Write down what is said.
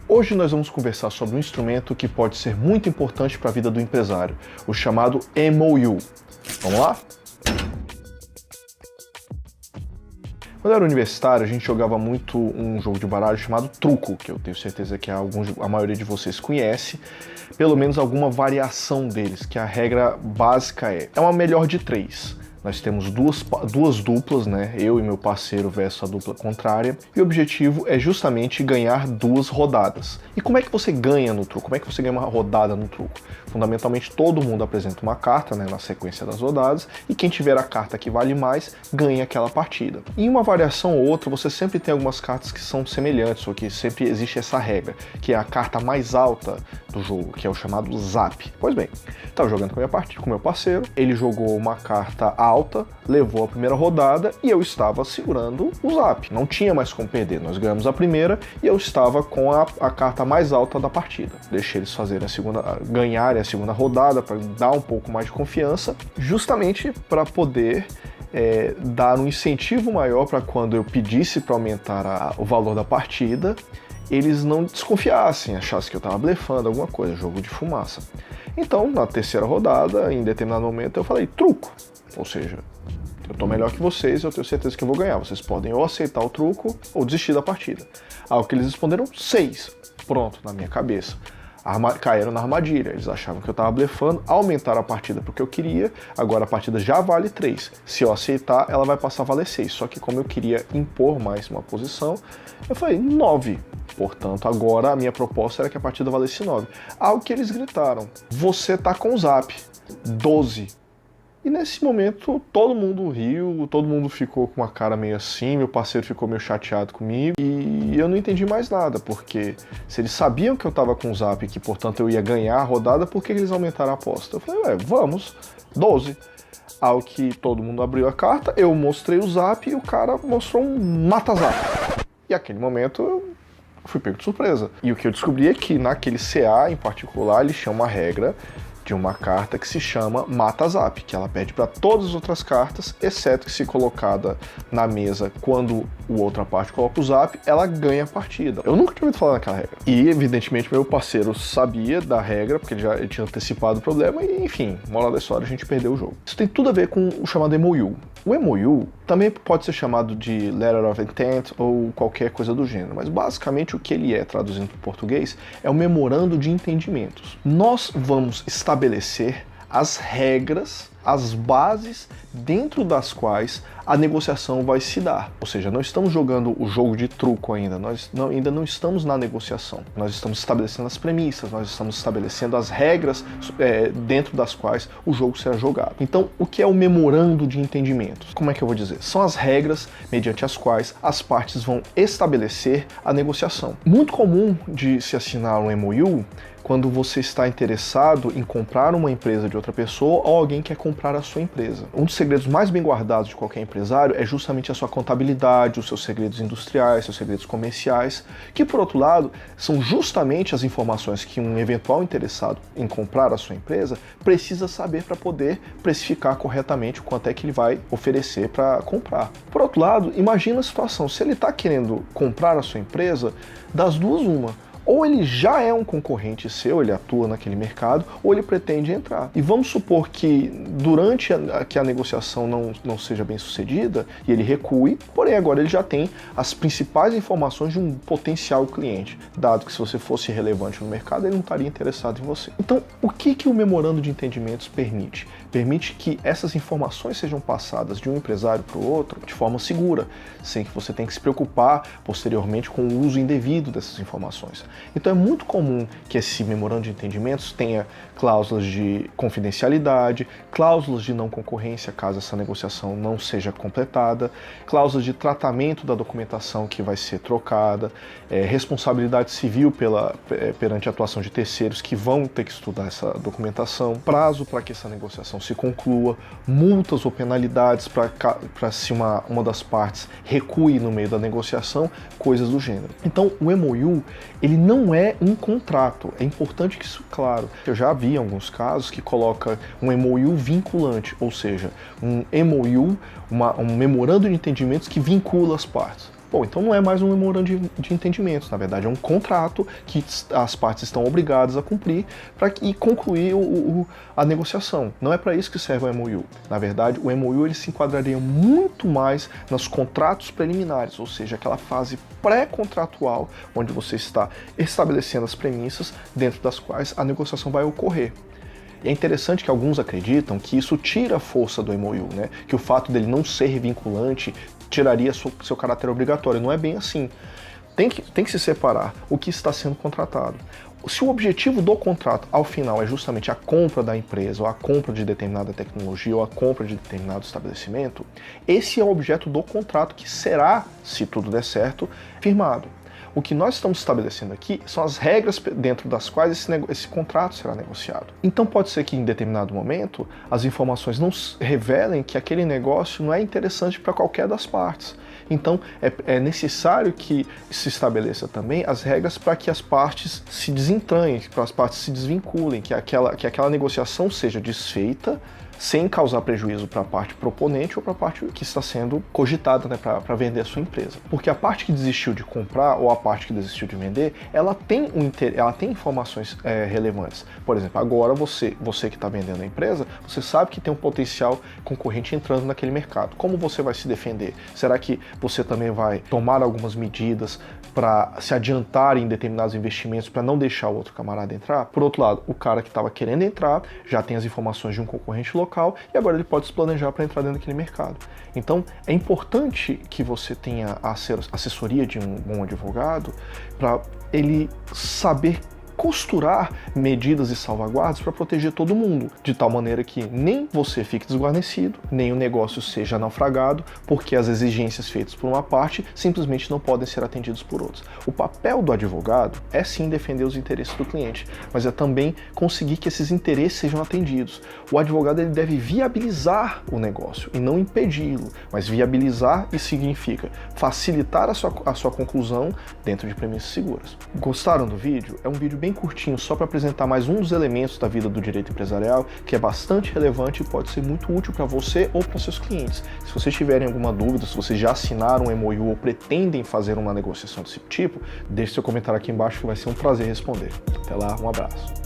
Hoje nós vamos conversar sobre um instrumento que pode ser muito importante para a vida do empresário, o chamado MOU. Vamos lá? Quando eu era universitário, a gente jogava muito um jogo de baralho chamado truco, que eu tenho certeza que a maioria de vocês conhece, pelo menos alguma variação deles, que a regra básica é uma melhor de 3. Nós temos duas duplas, né? Eu e meu parceiro versus a dupla contrária. E o objetivo é justamente ganhar 2 rodadas. E como é que você ganha no truco? Como é que você ganha uma rodada no truco? Fundamentalmente, todo mundo apresenta uma carta, né, na sequência das rodadas, e quem tiver a carta que vale mais, ganha aquela partida. Em uma variação ou outra, você sempre tem algumas cartas que são semelhantes, ou que sempre existe essa regra, que é a carta mais alta do jogo, que é o chamado Zap. Pois bem, estava jogando com meu parceiro, ele jogou uma carta alta, levou a primeira rodada e eu estava segurando o Zap. Não tinha mais como perder, nós ganhamos a primeira e eu estava com a carta mais alta da partida. Deixei eles ganharem a segunda rodada para dar um pouco mais de confiança, justamente para poder dar um incentivo maior para quando eu pedisse para aumentar o valor da partida, eles não desconfiassem, achassem que eu estava blefando alguma coisa, jogo de fumaça. Então, na terceira rodada, em determinado momento, eu falei truco, ou seja, eu estou melhor que vocês, eu tenho certeza que eu vou ganhar. Vocês podem ou aceitar o truco ou desistir da partida. Ao que eles responderam 6. Pronto, na minha cabeça. Caíram na armadilha, eles achavam que eu estava blefando, aumentaram a partida porque eu queria, agora a partida já vale 3. Se eu aceitar, ela vai passar a valer 6. Só que como eu queria impor mais uma posição, eu falei 9. Portanto, agora a minha proposta era que a partida valesse 9. Ao que eles gritaram, você tá com o Zap, 12. E nesse momento todo mundo riu, todo mundo ficou com uma cara meio assim, meu parceiro ficou meio chateado comigo e eu não entendi mais nada, porque se eles sabiam que eu tava com o Zap e que, portanto, eu ia ganhar a rodada, por que eles aumentaram a aposta? Eu falei, vamos, 12. Ao que todo mundo abriu a carta, eu mostrei o Zap e o cara mostrou um mata-zap. E naquele momento eu fui pego de surpresa. E o que eu descobri é que naquele CA em particular, ele chama uma regra de uma carta que se chama Mata-Zap, que ela perde para todas as outras cartas, exceto que se colocada na mesa quando o outra parte coloca o Zap, ela ganha a partida. Eu nunca tinha ouvido falar naquela regra. E, evidentemente, meu parceiro sabia da regra, porque ele tinha antecipado o problema, e, enfim, moral da história, a gente perdeu o jogo. Isso tem tudo a ver com o chamado MOU. O MOU também pode ser chamado de Letter of Intent ou qualquer coisa do gênero, mas basicamente o que ele é, traduzindo para o português, é o memorando de entendimentos. Nós vamos estabelecer as regras, as bases dentro das quais a negociação vai se dar. Ou seja, não estamos jogando o jogo de truco ainda, ainda não estamos na negociação. Nós estamos estabelecendo as premissas, nós estamos estabelecendo as regras dentro das quais o jogo será jogado. Então, o que é o memorando de entendimentos? Como é que eu vou dizer? São as regras mediante as quais as partes vão estabelecer a negociação. Muito comum de se assinar um MOU quando você está interessado em comprar uma empresa de outra pessoa ou alguém quer comprar a sua empresa. Um dos segredos mais bem guardados de qualquer empresário é justamente a sua contabilidade, os seus segredos industriais, seus segredos comerciais, que, por outro lado, são justamente as informações que um eventual interessado em comprar a sua empresa precisa saber para poder precificar corretamente o quanto é que ele vai oferecer para comprar. Por outro lado, imagina a situação, se ele está querendo comprar a sua empresa, das duas uma. Ou ele já é um concorrente seu, ele atua naquele mercado, ou ele pretende entrar. E vamos supor que durante que a negociação não seja bem sucedida e ele recue, porém agora ele já tem as principais informações de um potencial cliente, dado que se você fosse relevante no mercado, ele não estaria interessado em você. Então, o que o memorando de entendimentos permite? Permite que essas informações sejam passadas de um empresário para o outro de forma segura, sem que você tenha que se preocupar posteriormente com o uso indevido dessas informações. Então é muito comum que esse memorando de entendimentos tenha cláusulas de confidencialidade, cláusulas de não concorrência caso essa negociação não seja completada, cláusulas de tratamento da documentação que vai ser trocada, responsabilidade civil perante a atuação de terceiros que vão ter que estudar essa documentação, prazo para que essa negociação se conclua, multas ou penalidades para se uma das partes recue no meio da negociação, coisas do gênero. Então o MOU, ele não é um contrato, é importante que isso claro. Eu já vi alguns casos que coloca um MOU vinculante, ou seja, um MOU, um memorando de entendimentos que vincula as partes. Bom, então não é mais um memorando de entendimentos, na verdade é um contrato que as partes estão obrigadas a cumprir para concluir a negociação. Não é para isso que serve o MOU. Na verdade, o MOU ele se enquadraria muito mais nos contratos preliminares, ou seja, aquela fase pré-contratual, onde você está estabelecendo as premissas dentro das quais a negociação vai ocorrer. E é interessante que alguns acreditam que isso tira a força do MOU, né? Que o fato dele não ser vinculante tiraria seu caráter obrigatório. Não é bem assim. Tem que se separar o que está sendo contratado. Se o objetivo do contrato, ao final, é justamente a compra da empresa, ou a compra de determinada tecnologia, ou a compra de determinado estabelecimento, esse é o objeto do contrato que será, se tudo der certo, firmado. O que nós estamos estabelecendo aqui são as regras dentro das quais esse contrato será negociado. Então pode ser que em determinado momento as informações não revelem que aquele negócio não é interessante para qualquer das partes. Então é necessário que se estabeleça também as regras para que as partes se desentranhem, para as partes se desvinculem, que aquela negociação seja desfeita sem causar prejuízo para a parte proponente ou para a parte que está sendo cogitada, né, para vender a sua empresa. Porque a parte que desistiu de comprar ou a parte que desistiu de vender, ela tem informações relevantes. Por exemplo, agora você que está vendendo a empresa, você sabe que tem um potencial concorrente entrando naquele mercado. Como você vai se defender? Será que você também vai tomar algumas medidas para se adiantar em determinados investimentos para não deixar o outro camarada entrar? Por outro lado, o cara que estava querendo entrar já tem as informações de um concorrente local e agora ele pode se planejar para entrar dentro daquele mercado. Então é importante que você tenha a assessoria de um bom advogado para ele saber costurar medidas e salvaguardas para proteger todo mundo, de tal maneira que nem você fique desguarnecido, nem o negócio seja naufragado, porque as exigências feitas por uma parte simplesmente não podem ser atendidas por outros. O papel do advogado é sim defender os interesses do cliente, mas é também conseguir que esses interesses sejam atendidos. O advogado ele deve viabilizar o negócio e não impedi-lo, mas viabilizar isso significa facilitar a sua conclusão dentro de premissas seguras. Gostaram do vídeo? É um vídeo bem curtinho, só para apresentar mais um dos elementos da vida do direito empresarial, que é bastante relevante e pode ser muito útil para você ou para seus clientes. Se vocês tiverem alguma dúvida, se vocês já assinaram um MOU ou pretendem fazer uma negociação desse tipo, deixe seu comentário aqui embaixo que vai ser um prazer responder. Até lá, um abraço.